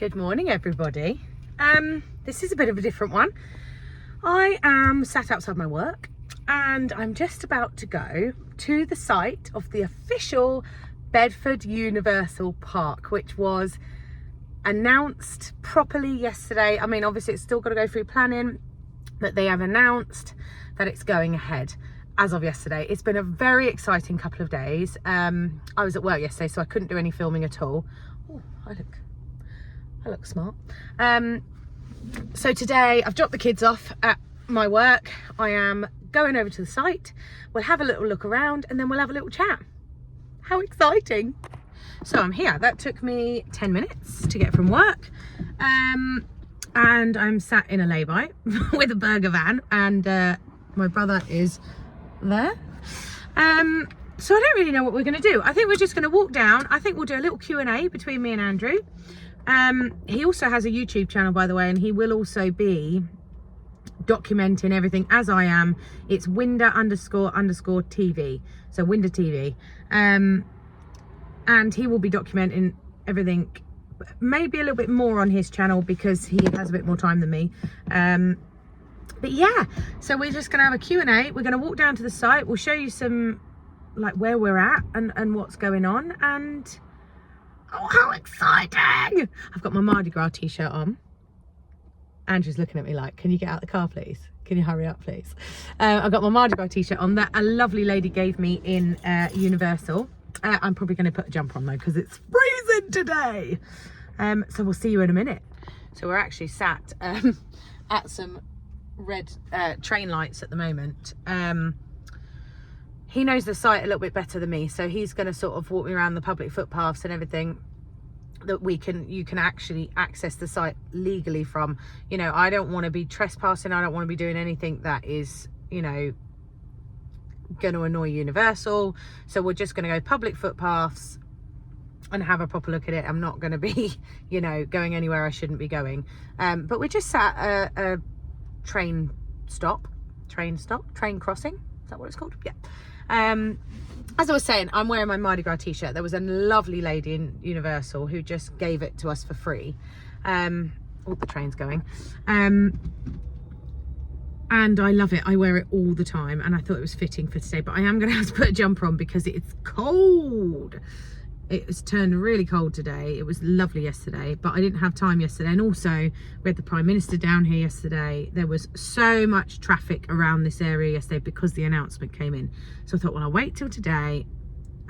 Good morning, everybody. This is a bit of a different one. I am sat outside my work and I'm just about to go to the site of the official Bedford Universal Park, which was announced properly yesterday. I mean, obviously it's still got to go through planning, but they have announced that it's going ahead as of yesterday. It's been a very exciting couple of days. I was at work yesterday, so I couldn't do any filming at all. Oh, I look smart. So today I've dropped the kids off at my work. I am going over to the site. We'll have a little look around and then we'll have a little chat. How exciting. So I'm here. That took me 10 minutes to get from work. And I'm sat in a lay-by with a burger van and my brother is there. So I don't really know what we're going to do. I think we're just going to walk down. I think we'll do a little Q&A between me and Andrew. He also has a YouTube channel, by the way, and he will also be documenting everything as I am. It's Winder__TV, so Winder TV, and he will be documenting everything, maybe a little bit more on his channel because he has a bit more time than me. But yeah, so we're just gonna have a Q&A. We're gonna walk down to the site. We'll show you some, like, where we're at and what's going on. And oh, how exciting! I've got my Mardi Gras t-shirt on. Andrew's looking at me like, can you get out the car, please? Can you hurry up, please? I've got my Mardi Gras t-shirt on that a lovely lady gave me in Universal. I'm probably going to put a jumper on though because it's freezing today. So we'll see you in a minute. So we're actually sat at some red train lights at the moment. He knows the site a little bit better than me, so he's going to sort of walk me around the public footpaths and everything that you can actually access the site legally from. You know, I don't want to be trespassing. I don't want to be doing anything that is, you know, going to annoy Universal. So we're just going to go public footpaths and have a proper look at it. I'm not going to be, you know, going anywhere I shouldn't be going. But we're just sat at a train crossing. Is that what it's called? Yeah. As I was saying, I'm wearing my Mardi Gras t-shirt. There was a lovely lady in Universal who just gave it to us for free. Oh, the train's going. And I love it. I wear it all the time and I thought it was fitting for today, but I am going to have to put a jumper on because it's cold. It was turned really cold today. It was lovely yesterday, but I didn't have time yesterday. And also we had the Prime Minister down here yesterday. There was so much traffic around this area yesterday because the announcement came in. So I thought, well, I'll wait till today,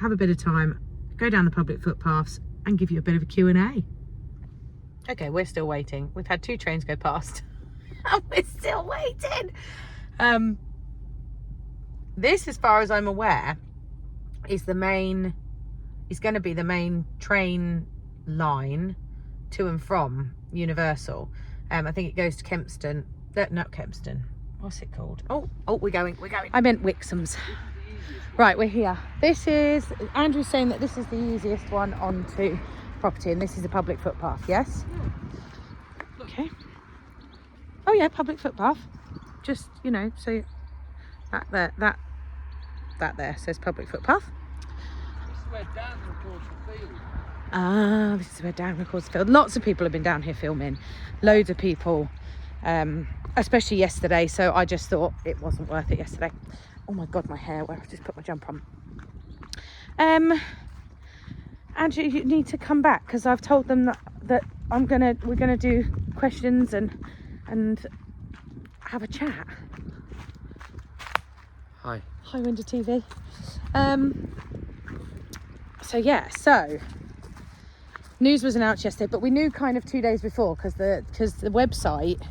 have a bit of time, go down the public footpaths and give you a bit of a Q&A. Okay, we're still waiting. We've had 2 trains go past and we're still waiting. This, as far as I'm aware, is going to be the main train line to and from Universal. I think it goes to Kempston. Not Kempston. What's it called? Oh, we're going. I meant Wixham's. Right, we're here. This is, Andrew's saying that this is the easiest one onto property and this is a public footpath, yes? Okay. Oh yeah, public footpath. Just, you know, so that there says public footpath. Where Dan records the field. Ah, this is where Dan records the field. Lots of people have been down here filming. Loads of people, especially yesterday. So I just thought it wasn't worth it yesterday. Oh my God, my hair. Where I've just put my jumper on. Andrew, you need to come back because I've told them that we're gonna do questions and have a chat. Hi. Hi, Winder TV. So yeah, so news was announced yesterday, but we knew kind of 2 days before because the website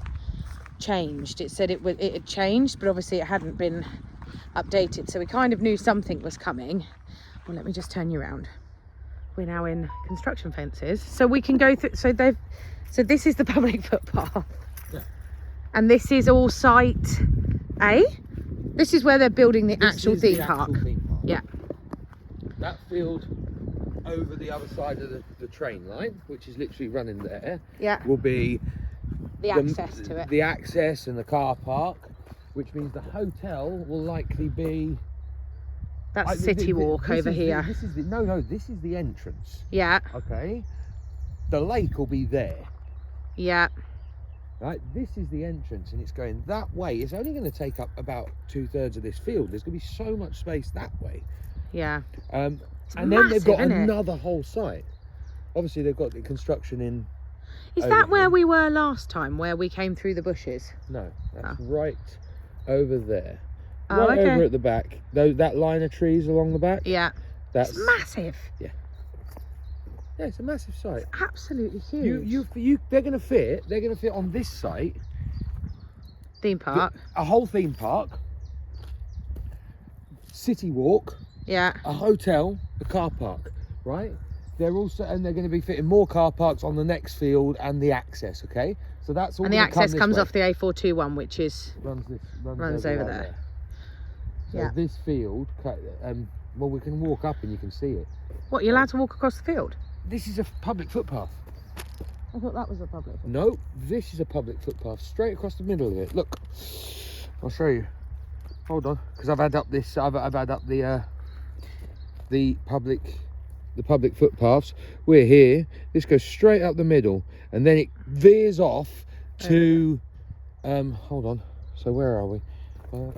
changed. It said it had changed, but obviously it hadn't been updated. So we kind of knew something was coming. Well, let me just turn you around. We're now in construction fences, so we can go through. So this is the public footpath, yeah. And this is all site A. This is where they're building the actual theme park. Yeah. That field over the other side of the train line, which is literally running there, yeah, will be the access to it. The access and the car park, which means the hotel will likely be... That's City Walk over here. This is the entrance. Yeah. Okay. the lake will be there. Yeah. Right, this is the entrance, and it's going that way. It's only going to take up about 2/3 of this field. There's going to be so much space that way. Yeah. And massive, then they've got isn't it? another whole site. Obviously, they've got the construction in. Is over that where here. we were last time, where we came through the bushes? No, that's Oh. right over there. Oh, Right okay. over at the back. That line of trees along the back. Yeah. That's It's massive. yeah, it's a massive site. Absolutely huge. They're going to fit. They're going to fit on this site. Theme park. A whole theme park, city walk, Yeah. a hotel, a car park, right? They're going to be fitting more car parks on the next field and the access. Okay, so that's all. And the gonna come access this comes way. off the A421, which is runs over right there. So Yeah. this field, well, we can walk up and you can see it. what? You're allowed to walk across the field? This is a public footpath. I thought that was a public. No, this is a public footpath straight across the middle of it. Look, I'll show you. Hold on, because I've had up this. I've had up the public footpaths. We're here. This goes straight up the middle, and then it veers off to. Hold on. So where are we? I'm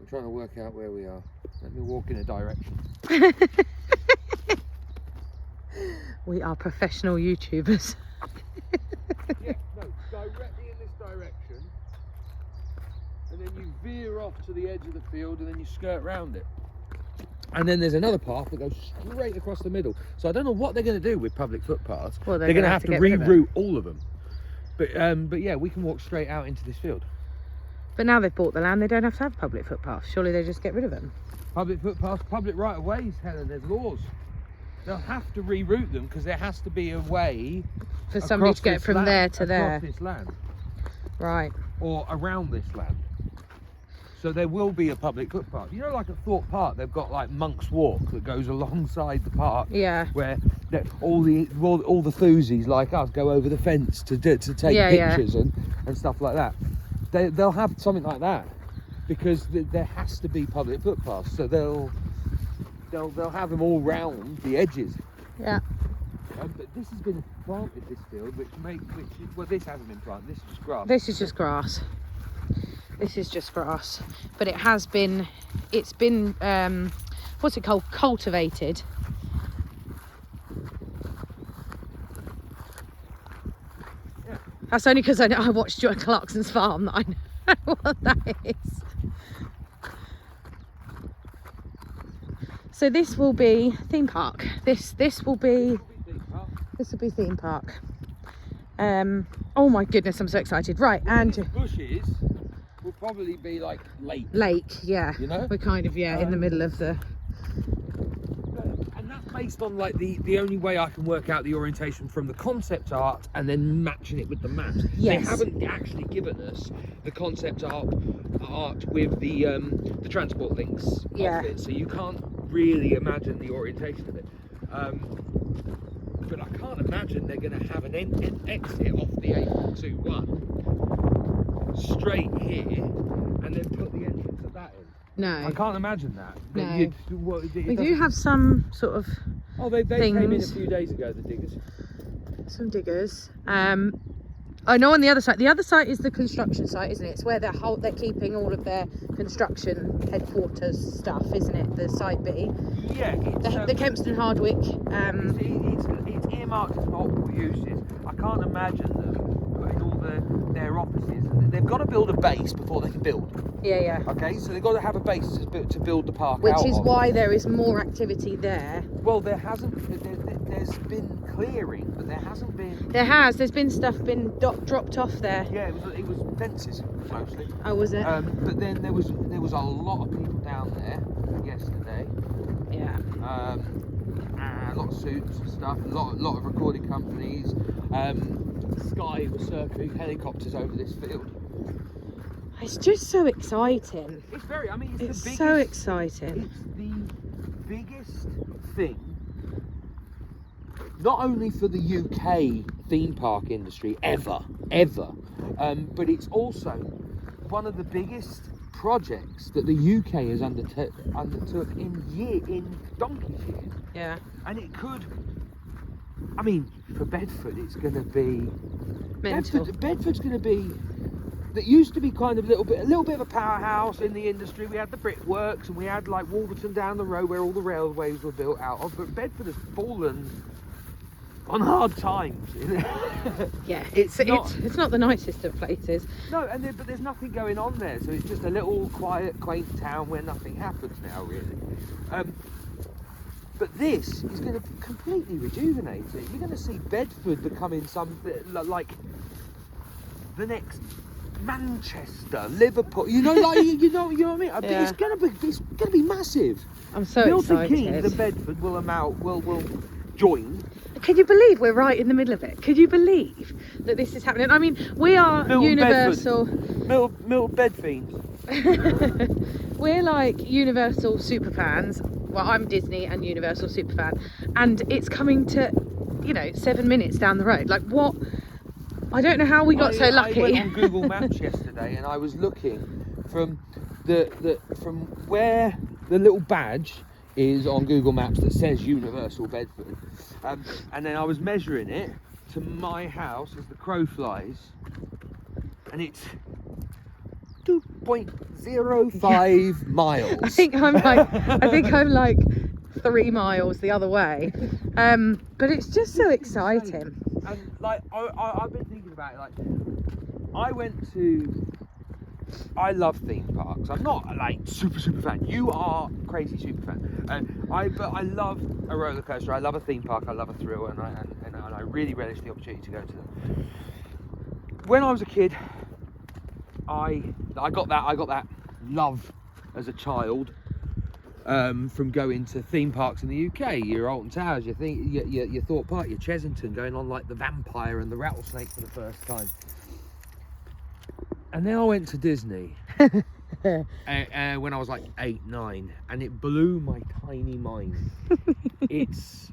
trying to work out where we are. Let me walk in a direction. We are professional YouTubers. Yeah, no, directly in this direction, and then you veer off to the edge of the field, and then you skirt round it. And then there's another path that goes straight across the middle. So I don't know what they're going to do with public footpaths. Well, they're going to have to get rid of it. reroute all of them. But yeah, we can walk straight out into this field. But now they've bought the land, they don't have to have public footpaths. Surely they just get rid of them. Public footpaths, public right-of-ways, Helen, there's laws. They'll have to reroute them because there has to be a way For somebody across to get this from land, there to there. across this land, Right. or around this land. So there will be a public footpath. You know, like at Thorpe Park, they've got like Monk's Walk that goes alongside the park. Yeah. Where all the thuzies like us go over the fence to take Yeah, pictures and stuff like that. They'll have something like that because there has to be public footpaths. So they'll have them all round the edges. Yeah. But this has been planted, this field, well, this hasn't been planted. This is just grass. This is just grass. This is just grass. But it has been, it's been, what's it called? Cultivated. Yeah. That's only because I watched Joy Clarkson's farm that I know what that is. So this will be theme park. This will be theme park. Oh my goodness, I'm so excited. Right, and bushes will probably be like lake, yeah. You know? We're kind of in the middle of the. And that's based on like the only way I can work out the orientation from the concept art and then matching it with the maps. Yes. They haven't actually given us the concept art with the transport links of it, so you can't really imagine the orientation of it. But I can't imagine they're going to have an exit off the A421 straight here and then put the entrance at that end. No. I can't imagine that. No. We do have some sort of Oh, they came in a things. few days ago, the diggers. Some diggers. I know on the other side is the construction site, isn't it? It's where they're keeping all of their construction headquarters stuff, isn't it? The site B. Yeah, The Kempston Hardwick. It's earmarked for multiple uses. I can't imagine them putting all their offices. They've got to build a base before they can build. Yeah. Okay, so they've got to have a base to build the park Which out is of. why there is more activity there. Well, there hasn't. There's been clearing, but there hasn't been. There's been stuff dropped off there. Yeah, it was fences mostly. Oh, was it? But then there was a lot of people down there yesterday. Yeah. A lot of suits and stuff. A lot of recording companies. Sky was circling helicopters over this field. It's just so exciting. It's very. I mean, it's the biggest. So exciting. It's the biggest thing. Not only for the UK theme park industry ever, but it's also one of the biggest projects that the UK has undertook in donkey's years. Yeah. And it could I mean, for Bedford, it's going to be Mental. Bedford's going to be. That used to be kind of a little bit of a powerhouse in the industry. We had the brickworks, and we had like Wolverton down the road where all the railways were built out of. But Bedford has fallen on hard times. Yeah, it's not the nicest of places. No, but there's nothing going on there, so it's just a little quiet, quaint town where nothing happens now, really. But this is going to completely rejuvenate it. You're going to see Bedford becoming something like the next Manchester, Liverpool. You know, like you know what I mean. Yeah. It's going to be massive. I'm so Milton excited. Keynes and Bedford will join. Can you believe we're right in the middle of it? Can you believe that this is happening? I mean, we are Universal. Milton Bedfiends. We're like Universal super fans. Well, I'm Disney and Universal super fan, and it's coming to, 7 minutes down the road. Like what? I don't know how we got so lucky. I went on Google Maps yesterday, and I was looking from from where the little badge is on Google Maps that says Universal Bedford, and then I was measuring it to my house as the crow flies, and it's 2.05 miles. I think I'm like 3 miles the other way, but it's just so exciting. And like I've been thinking about it. Like I love theme parks. I'm not like super fan. You are crazy super fan. But I love a roller coaster. I love a theme park. I love a thrill, and I really relish the opportunity to go to them. When I was a kid, I got that love as a child from going to theme parks in the UK. Your Alton Towers, your Thorpe Park, your Chesington, going on like the Vampire and the Rattlesnake for the first time. And then I went to Disney when I was like 8, 9, and it blew my tiny mind. It's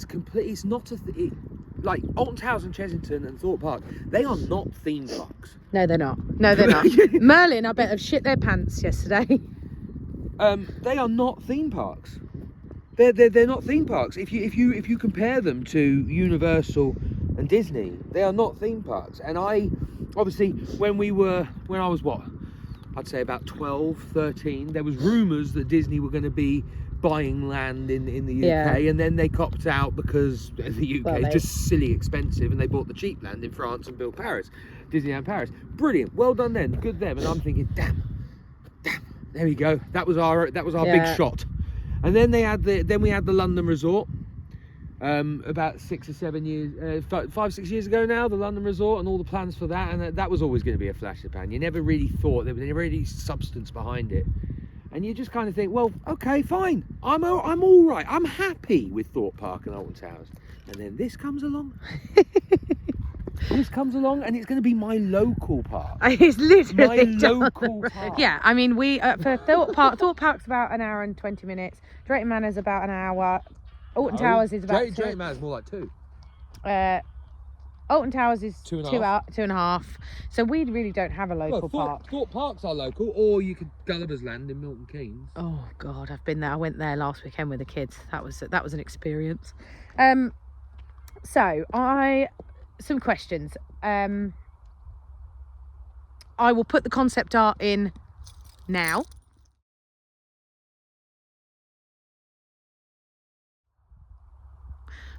complete. It's not like Alton Towers and Chesington and Thorpe Park. They are not theme parks. No, they're not. No, they're not. Merlin, I bet, have shit their pants yesterday. They are not theme parks. They're not theme parks. If you compare them to Universal and Disney, they are not theme parks. And I obviously when I was I'd say about 12, 13, there was rumours that Disney were going to be buying land in the UK, and then they copped out because the UK is just silly expensive, and they bought the cheap land in France and built Paris, Disneyland Paris. Brilliant, well done then, good them. And I'm thinking, damn, there we go. That was our big shot. And then we had the London Resort. About 6 or 7 years, 5, 6 years ago now, the London Resort and all the plans for that, and that was always going to be a flash in the pan. You never really thought there was never any substance behind it, and you just kind of think, well, okay, fine, I'm all right, I'm happy with Thorpe Park and Alton Towers, and then this comes along. This comes along, and it's going to be my local park. It's literally my local park. Yeah, I mean, we for Thorpe Park's about an hour and 20 minutes. Drayton Manor's about an hour. Alton Towers is about Drayton Manor's more like 2. Alton Towers is 2.5. So we really don't have a local park. Thorpe Park's our local, or you could Gulliver's Land in Milton Keynes. Oh God, I've been there. I went there last weekend with the kids. That was an experience. Some questions. I will put the concept art in now.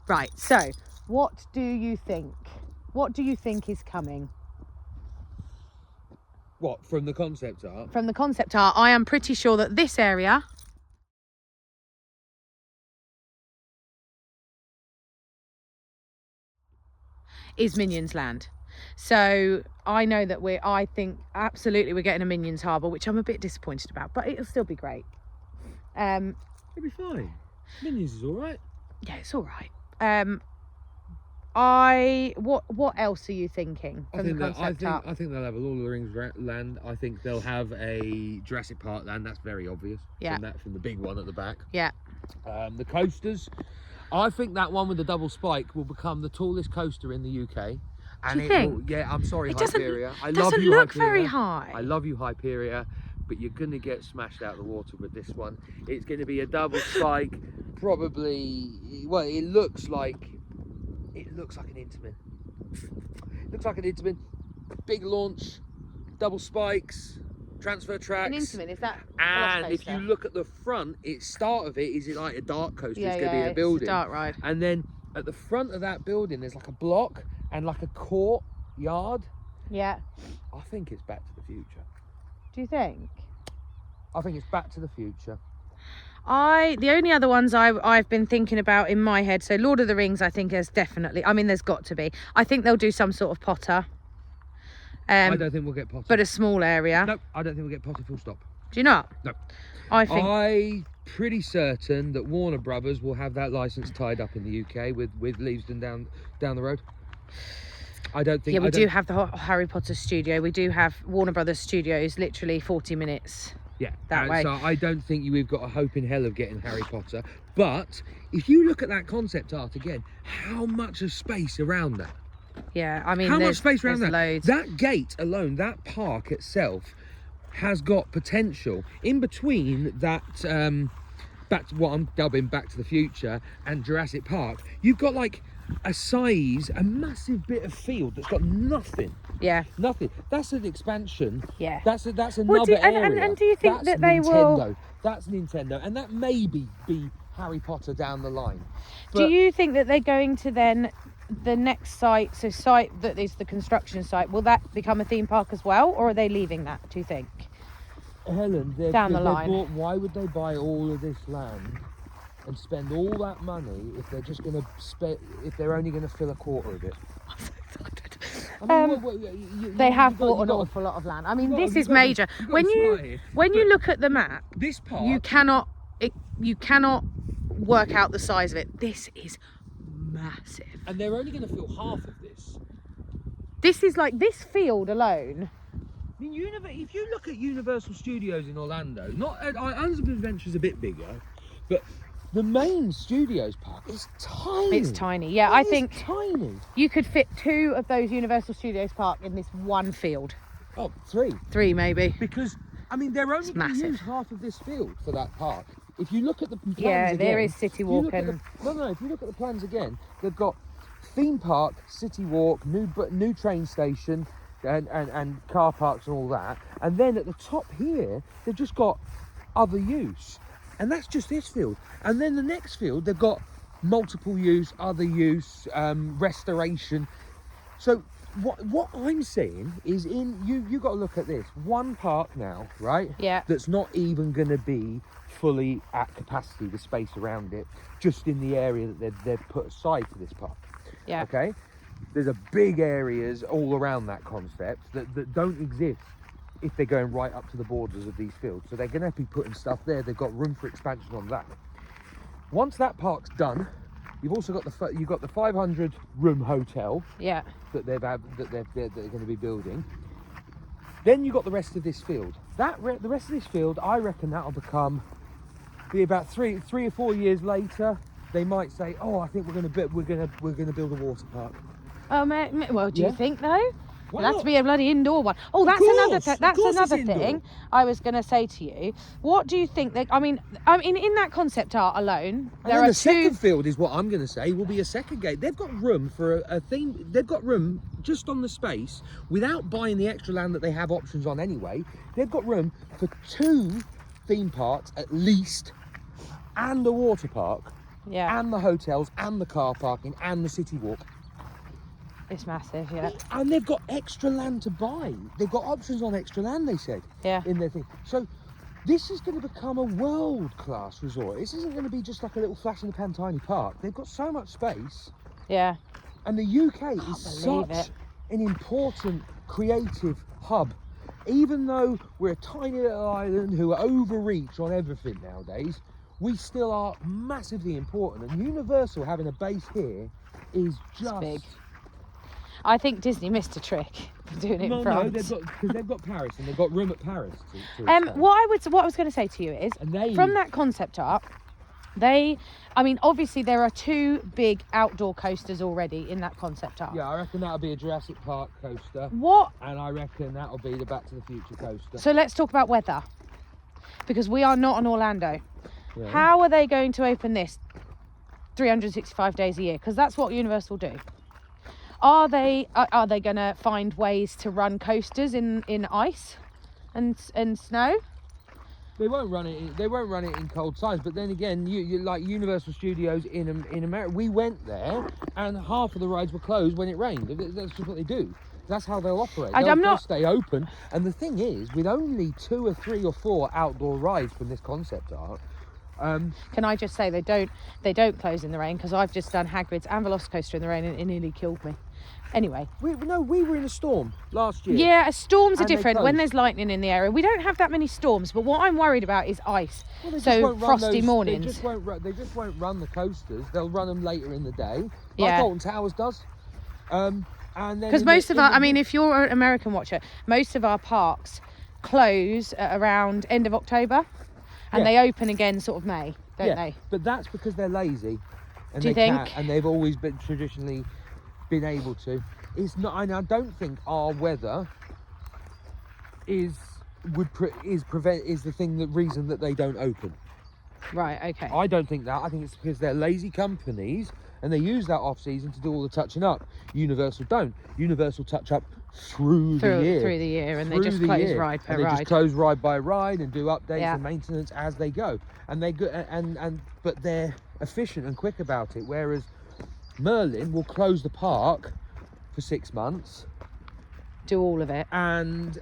Right, so what do you think? What do you think is coming? What, from the concept art? From the concept art, I am pretty sure that this area is Minions Land. So I know that I think absolutely we're getting a Minions Harbour, which I'm a bit disappointed about, but it'll still be great. It'll be fine. Minions is all right. Yeah, it's all right. What else are you thinking from the concept art? I think they'll have a Lord of the Rings land. I think they'll have a Jurassic Park land. That's very obvious. Yeah. From the big one at the back. Yeah. The coasters. I think that one with the double spike will become the tallest coaster in the UK. And do you think? I'm sorry, it Hyperia. It doesn't look very high. I love you, Hyperia, but you're going to get smashed out of the water with this one. It's going to be a double spike, probably, well, it looks like an Intamin. It looks like an Intamin. Big launch, double spikes, transfer tracks. An Intamin, is that? And if you look at the front, start of it is it like a dart coaster. Yeah, it's going to be in a building. It's a dart ride. And then at the front of that building, there's like a block and like a courtyard. Yeah. I think it's Back to the Future. Do you think? I think it's Back to the Future. The only other ones I've been thinking about in my head, so Lord of the Rings, I think there's definitely, I mean, there's got to be. I think they'll do some sort of Potter. I don't think we'll get Potter. But a small area. No, I don't think we'll get Potter full stop. Do you not? No. I'm pretty certain that Warner Brothers will have that license tied up in the UK with Leavesden down the road. I don't think... Yeah, we do have the Harry Potter studio. We do have Warner Brothers Studios, literally 40 minutes. Yeah, that way. So I don't think we've got a hope in hell of getting Harry Potter. But if you look at that concept art again, how much of space around that? Yeah, I mean, how much space around that? Loads. That gate alone, that park itself, has got potential. In between that, back to what I'm dubbing Back to the Future and Jurassic Park, you've got like a massive bit of field that's got nothing. Yeah. Nothing. That's an expansion. Yeah. That's another area. And do you think that's that they Nintendo. will? That's Nintendo, and that may be Harry Potter down the line. Do you think that they're going to then the next site that is the construction site? Will that become a theme park as well, or are they leaving that? Do you think? Helen, down the line. Why would they buy all of this land and spend all that money if they're just going to if they're only going to fill a quarter of it? I mean, they have bought an awful lot of land. I mean, this is major. When you look at the map, this part, you cannot work out the size of it. This is massive. And they're only going to fill half of this. This is like this field alone. I mean, if you look at Universal Studios in Orlando, Islands of Adventure is a bit bigger, but the main Studios park is tiny. It's tiny, yeah. I think tiny. You could fit 2 of those Universal Studios park in this one field. Oh, 3. 3 maybe. Because, I mean, they're only going to use half of this field for that park. If you look at the plans again... there is City Walk and... if you look at the plans again, they've got theme park, City Walk, new train station, and car parks and all that. And then at the top here, they've just got other use. And that's just this field. And then the next field, they've got multiple use, other use, restoration. So what I'm saying is you got to look at this. One park now, right? Yeah. That's not even going to be fully at capacity, the space around it, just in the area that they've put aside for this park. Yeah. Okay? There's a big areas all around that concept that don't exist if they're going right up to the borders of these fields. So they're going to be putting stuff there. They've got room for expansion on that. Once that park's done, you've also got the 500 room hotel. Yeah. That they're going to be building. Then you've got the rest of this field. The rest of this field, I reckon that'll be about three or 4 years later. They might say, "Oh, I think we're going to build a water park." Well, do you think though? Why It has not? to be a bloody indoor one. Oh, that's another indoor. thing I was going to say to you. What do you think that? I mean, in that concept art alone, there are the second field is what I'm going to say will be a second gate. They've got room for a theme. They've got room just on the space without buying the extra land that they have options on anyway. They've got room for 2 theme parks at least, and the water park, and the hotels, and the car parking, and the city walk. It's massive, yeah. And they've got extra land to buy. They've got options on extra land, they said. Yeah. In their thing. So this is going to become a world-class resort. This isn't going to be just like a little flash-in-the-pan tiny park. They've got so much space. Yeah. And the UK is such an important creative hub. Even though we're a tiny little island who are overreach on everything nowadays, we still are massively important. And Universal having a base here is just... big. I think Disney missed a trick for doing it in France. No, because they've got Paris and they've got room at Paris. What I was going to say to you is, from that concept art, obviously there are 2 big outdoor coasters already in that concept art. Yeah, I reckon that'll be a Jurassic Park coaster. And I reckon that'll be the Back to the Future coaster. So let's talk about weather, because we are not in Orlando. Yeah. How are they going to open this? 365 days a year, because that's what Universal do. Are they going to find ways to run coasters in ice and snow? They won't run it. They won't run it in cold sides. But then again, you like Universal Studios in America. We went there, and half of the rides were closed when it rained. That's just what they do. That's how they'll operate. They'll stay open. And the thing is, with only 2 or 3 or 4 outdoor rides from this concept art. Can I just say they don't close in the rain, because I've just done Hagrid's and Velocicoaster in the rain and it nearly killed me. Anyway, we were in a storm last year. Yeah, storms are different when there's lightning in the area. We don't have that many storms, but what I'm worried about is ice. Well, so frosty mornings. They just won't run the coasters. They'll run them later in the day, like Yeah. Alton Towers does. And then because most of our, I mean, if you're an American watcher, most of our parks close at around end of October, and they open again sort of May, don't they? But that's because they're lazy. And Do you think? And they've always been traditionally been able to. It's not. And I don't think our weather is the reason that they don't open. Right. Okay. I don't think that. I think it's because they're lazy companies and they use that off season to do all the touching up. Universal don't. Universal touch up through the year, and they just close ride per ride. They just close ride by ride and do updates and maintenance as they go. And they go but they're efficient and quick about it. Whereas Merlin will close the park for 6 months, do all of it, and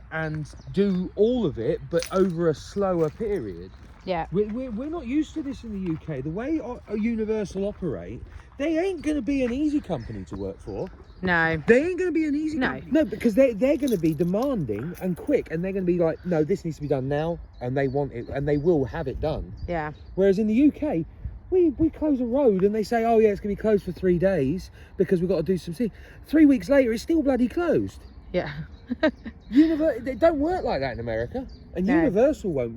do all of it, but over a slower period. Yeah. We're not used to this in the UK. The way Universal operate, they ain't going to be an easy company to work for. No. They ain't going to be an easy company. No, because they're going to be demanding and quick, and they're going to be like, no, this needs to be done now, and they want it, and they will have it done. Yeah. Whereas in the UK, we close a road and they say, oh yeah, it's going to be closed for 3 days because we've got to do some things. 3 weeks later, it's still bloody closed. Yeah. They don't work like that in America, and No. Universal won't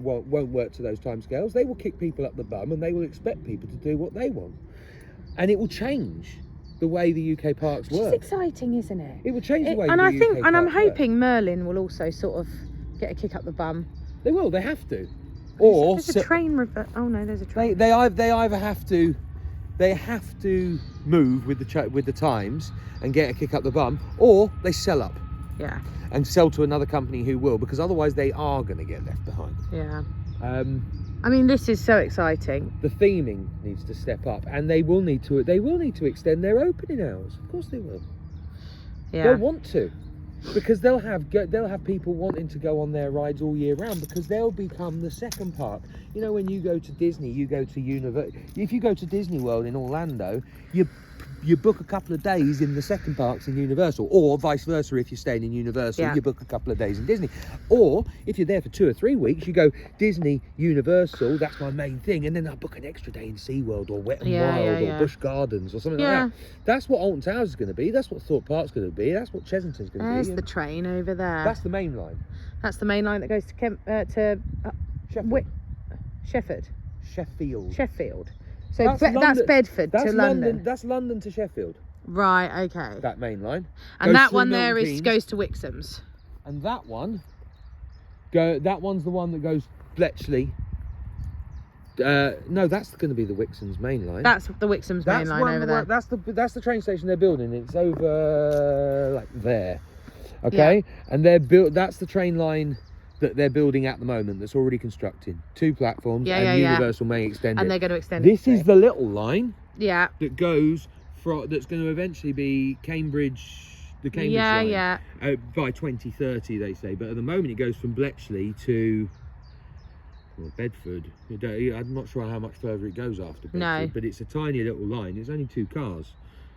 work to those timescales. They will kick people up the bum, and they will expect people to do what they want, and it will change the way the UK parks work. It's exciting, isn't it? It will change the way. And the I UK think, and I'm parks work. hoping Merlin will also sort of get a kick up the bum. They will. They have to. Or there's a train. Oh no, there's a train. They either have to. They have to move with the times and get a kick up the bum, or they sell up. Yeah. And sell to another company who will, because otherwise they are going to get left behind. Yeah. I mean, this is so exciting. The theming needs to step up, and they will need to extend their opening hours. Of course they will. Yeah. They'll want to, because they'll have people wanting to go on their rides all year round, because they'll become the second park. You know, when you go to Disney, you go to if you go to Disney World in Orlando, you book a couple of days in the second parks in Universal, or vice versa. If you're staying in Universal, you book a couple of days in Disney. Or if you're there for 2 or 3 weeks, you go Disney, Universal, that's my main thing, and then I'll book an extra day in SeaWorld or Wet n Wild or Busch Gardens or something like that. That's what Alton Towers is going to be. That's what Thorpe Park's going to be. That's what Chesington's going to be. There's the train over there. That's the main line. That's the main line that goes to Sheffield. Sheffield. So that's Bedford to London. That's London to Sheffield. Right, okay. That main line. And that one there goes to Wixham's. And that one's the one that goes Bletchley. No, that's going to be the Wixham's main line. That's the Wixham's main line over there. That's the train station they're building. It's over like there. Okay? Yeah. And that's the train line that they're building at the moment, that's already constructed. 2 platforms, and Universal may extend it. And they're going to extend this is the little line that goes that's going to eventually be Cambridge, the Cambridge line. By 2030, they say. But at the moment, it goes from Bletchley to Bedford. I'm not sure how much further it goes after Bedford, but it's a tiny little line. It's only 2 cars.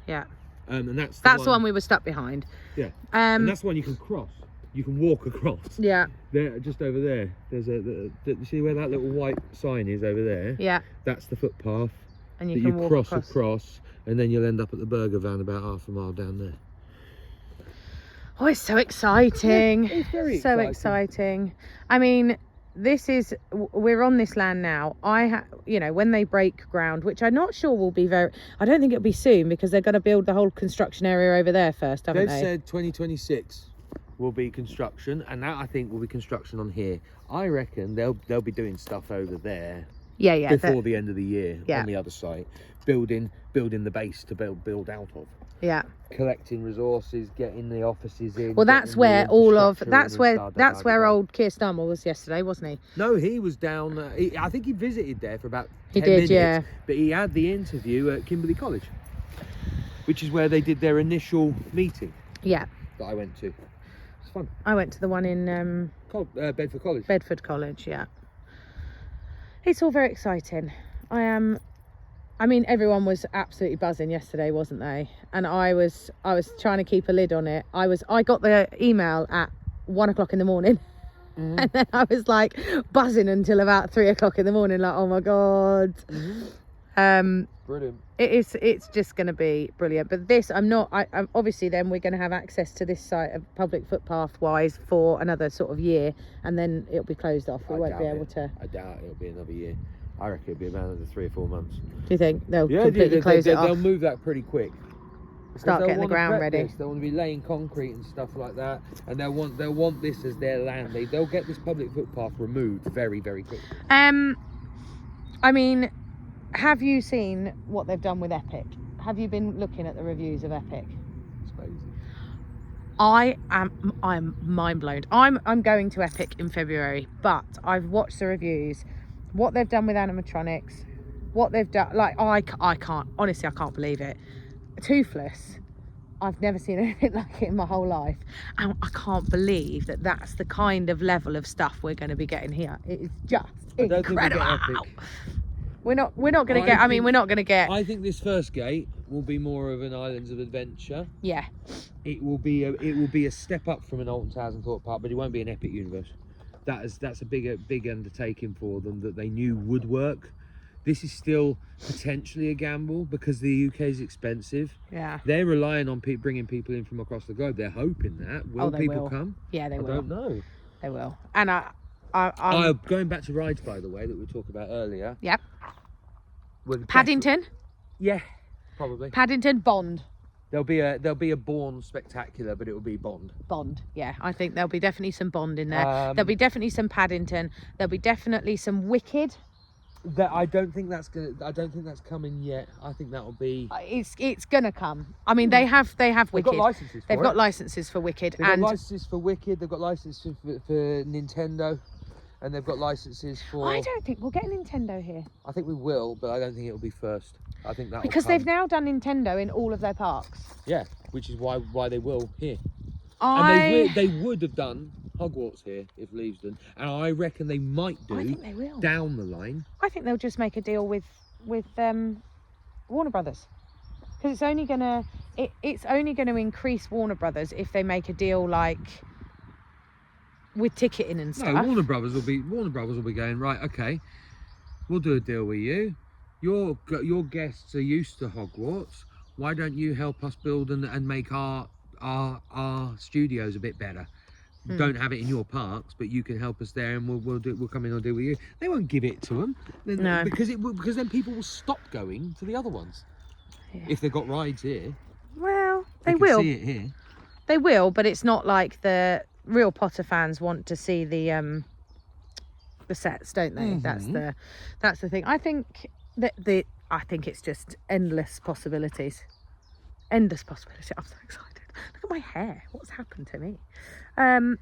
Yeah. And that's the one we were stuck behind. Yeah. And that's the one you can cross. You can walk across. Yeah. There, just over there. There's see where that little white sign is over there? Yeah. That's the footpath. And you can walk across, and then you'll end up at the burger van about half a mile down there. Oh, it's so exciting. Yeah, it's very so exciting. I mean, we're on this land now. When they break ground, which I'm not sure will be I don't think it'll be soon, because they're going to build the whole construction area over there first, haven't they? They've said 2026 will be construction, and that I think will be construction on here. I reckon they'll be doing stuff over there Yeah. Before the end of the year Yeah. on the other site, building the base to build out of. Yeah. Collecting resources, getting the offices in. Well, that's getting the where all of infrastructure in that's and where da-da-da-da-da. old Keir Starmer was yesterday, wasn't he? No, he was down. I think he visited there for about 10 He did, minutes. yeah. But he had the interview at Kimberley College, which is where they did their initial meeting Yeah. that I went to. It's fun. I went to the one in Bedford College. Bedford College. Yeah. It's all very exciting. I mean, everyone was absolutely buzzing yesterday, wasn't they? And I was trying to keep a lid on it. I got the email at 1 o'clock in the morning. Mm-hmm. And then I was like buzzing until about 3 o'clock in the morning, like, oh my God. Mm-hmm. Brilliant. It's just going to be brilliant. But this, I'm obviously then we're going to have access to this site of public footpath wise for another sort of year, and then it'll be closed off. We won't be able to. I doubt it'll be another year. I reckon it'll be about another 3 or 4 months. Do you think they'll completely close it off? They'll move that pretty quick. Start getting the ground ready. They want to be laying concrete and stuff like that, and they'll want this as their land. They'll get this public footpath removed very, very quickly. I mean, have you seen what they've done with Epic? Have you been looking at the reviews of Epic? It's crazy. I'm mind blown. I'm going to Epic in February, but I've watched the reviews, what they've done with animatronics, what they've done. Like I can't honestly, I can't believe it. Toothless. I've never seen anything like it in my whole life, and I can't believe that that's the kind of level of stuff we're going to be getting here. It is just incredible. We're not going to get. I mean, we're not going to get. I think this first gate will be more of an Islands of Adventure. Yeah. It will be a step up from an Alton Towers and Thorpe Park, but it won't be an Epic Universe. That's a big undertaking for them that they knew would work. This is still potentially a gamble because the UK is expensive. Yeah. They're relying on bringing people in from across the globe. They're hoping that. Will people come? Yeah, they will. I don't know. They will. And I'm going back to rides, by the way, that we were talking about earlier. Yep. Paddington. Yeah, probably. Paddington, Bond. There'll be a Bourne spectacular, but it will be Bond. Bond, yeah. I think there'll be definitely some Bond in there. There'll be definitely some Paddington. There'll be definitely some Wicked. I don't think that's coming yet. I think that'll be. It's gonna come. I mean, they have Wicked. They've got licenses. They've got licenses for Wicked. They've got licenses for Wicked. They've got licenses for Nintendo, and they've got licenses for. I don't think we'll get a Nintendo here. I think we will, but I don't think it'll be first. I think that because they've now done Nintendo in all of their parks. Yeah, which is why they will here. And they would have done Hogwarts here if Leavesden, and I reckon they might do. I think they will. Down the line. I think they'll just make a deal with Warner Brothers, because it's only gonna increase Warner Brothers if they make a deal like with ticketing and stuff. No, Warner Brothers will be going, right, okay, we'll do a deal with you. Your guests are used to Hogwarts. Why don't you help us build and make our studios a bit better? Don't have it in your parks, but you can help us there, and we'll come in and deal with you. They won't give it to them, no, because then people will stop going to the other ones. Yeah. If they've got rides here. Well, they will. See it here. They will, but it's not like the real Potter fans want to see the sets, don't they? Mm-hmm. That's the thing. I think I think it's just endless possibilities. Endless possibilities. I'm so excited. Look at my hair. What's happened to me?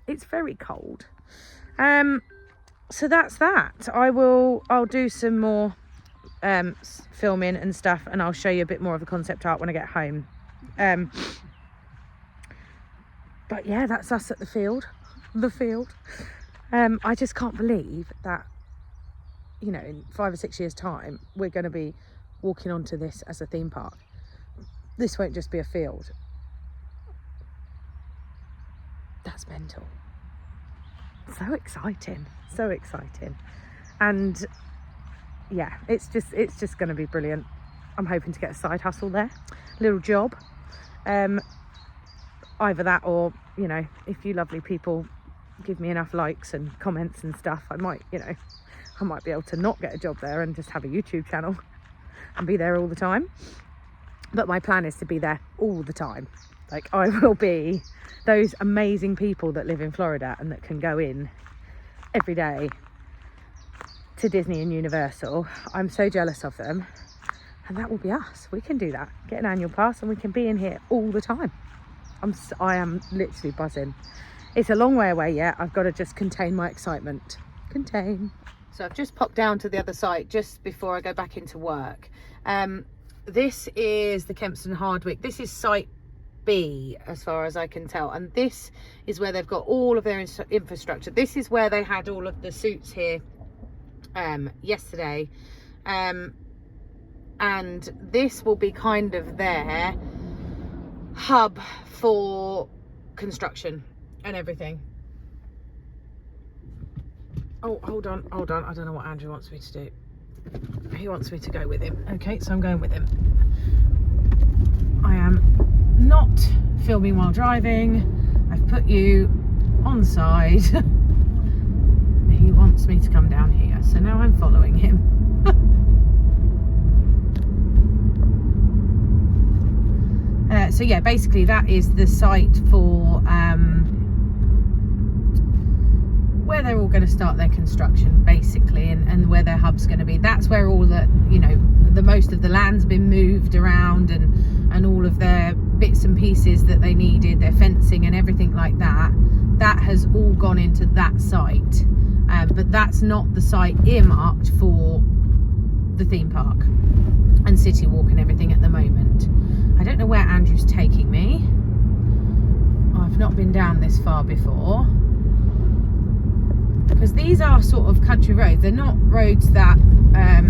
It's very cold. So that's that. I'll do some more filming and stuff, and I'll show you a bit more of the concept art when I get home. But yeah, that's us at the field. I just can't believe that, you know, in 5 or 6 years' time, we're going to be walking onto this as a theme park. This won't just be a field. That's mental. So exciting. And yeah, it's just going to be brilliant. I'm hoping to get a side hustle there, little job. Either that, or, you know, if you lovely people give me enough likes and comments and stuff, I might be able to not get a job there and just have a YouTube channel and be there all the time. But my plan is to be there all the time. Like, I will be those amazing people that live in Florida and that can go in every day to Disney and Universal. I'm so jealous of them. And that will be us. We can do that. Get an annual pass and we can be in here all the time. I am literally buzzing. It's a long way away yet. I've got to just contain my excitement. Contain. So I've just popped down to the other site just before I go back into work. This is the Kempston Hardwick. This is site B as far as I can tell, and this is where they've got all of their infrastructure. This is where they had all of the suits here yesterday, and this will be kind of their hub for construction and everything. Oh, hold on, I don't know what Andrew wants me to do. He wants me to go with him. Okay, so I'm going with him. I am not filming while driving. I've put you on side. He wants me to come down here, so now I'm following him. So yeah, basically that is the site for where they're all going to start their construction, basically, and where their hub's going to be. That's where all the, you know, the most of the land's been moved around, and all of their bits and pieces that they needed, their fencing and everything like that, that has all gone into that site. But that's not the site earmarked for the theme park and City Walk and everything at the moment. I don't know where Andrew's taking me. I've not been down this far before, because these are sort of country roads. They're not roads that I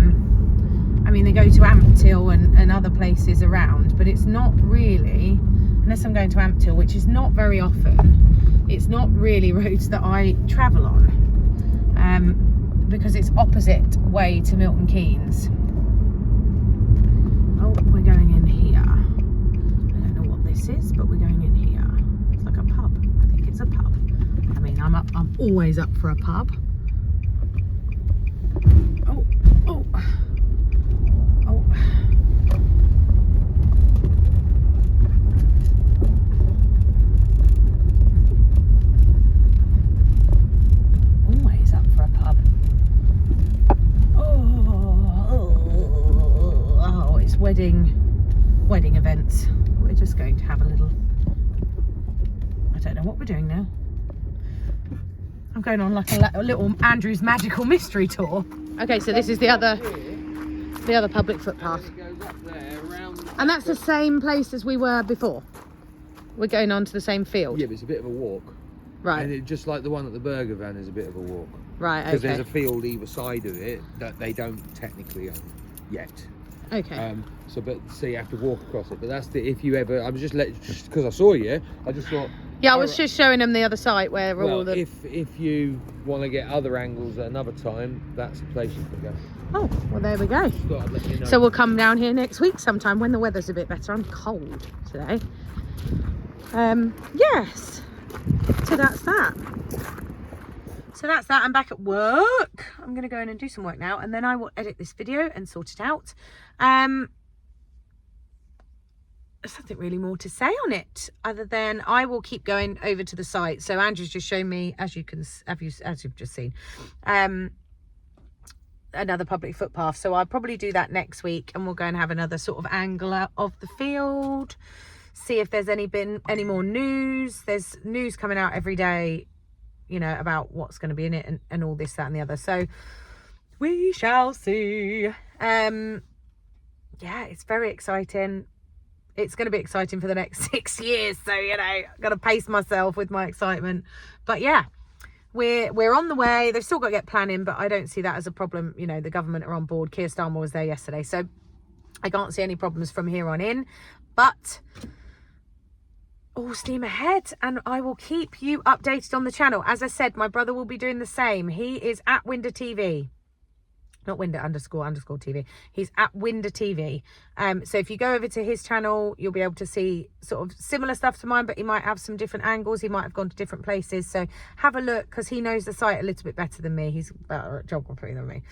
mean, they go to Ampthill and other places around, but it's not really, unless I'm going to Ampthill, which is not very often, it's not really roads that I travel on, because it's opposite way to Milton Keynes. Oh, we're going in here. I don't know what this is, but we're going in here. It's like a pub. I think it's a pub. I mean, I'm always up for a pub. Oh, oh, oh. Always up for a pub. Oh, it's wedding events. We're just going to have a little, I don't know what we're doing now. I'm going on like a little Andrew's Magical Mystery Tour. Okay, so this is the other public footpath. And that's the same place as we were before. We're going on to the same field. Yeah, but it's a bit of a walk. Right. And it, just like the one at the burger van is a bit of a walk. Right, okay. Because there's a field either side of it that they don't technically own yet. Okay. So you have to walk across it. But that's if you ever, I was just because I saw you, I just thought. Yeah, I was just showing them the other site where well, all the. If you want to get other angles at another time, that's the place you can go. Oh, well, there we go. Just thought I'd let you know. So we'll come down here next week sometime when the weather's a bit better. I'm cold today. Yes. So that's that. I'm back at work. I'm going to go in and do some work now, and then I will edit this video and sort it out. There's nothing really more to say on it other than I will keep going over to the site. So Andrew's just shown me, as you've just seen, another public footpath. So I'll probably do that next week, and we'll go and have another sort of angle out of the field, see if there's any more news. There's news coming out every day, you know, about what's going to be in it and all this, that and the other. So we shall see. Yeah, it's very exciting. It's going to be exciting for the next 6 years. So, you know, I've got to pace myself with my excitement. But yeah, we're on the way. They've still got to get planning, but I don't see that as a problem. You know, the government are on board. Keir Starmer was there yesterday. So I can't see any problems from here on in. But all steam ahead, and I will keep you updated on the channel. As I said, my brother will be doing the same. He is at Winder TV. Not Winder __ TV. He's at Winder TV. So if you go over to his channel, you'll be able to see sort of similar stuff to mine, but he might have some different angles. He might have gone to different places. So have a look, because he knows the site a little bit better than me. He's better at geography than me.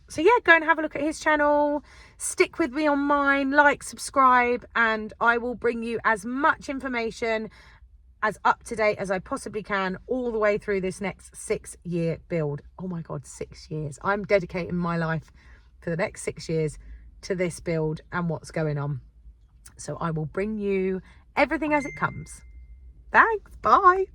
So yeah, go and have a look at his channel. Stick with me on mine, like, subscribe, and I will bring you as much information as up to date as I possibly can all the way through this next 6-year build. Oh my God, 6 years. I'm dedicating my life for the next 6 years to this build and what's going on. So I will bring you everything as it comes. Thanks, bye.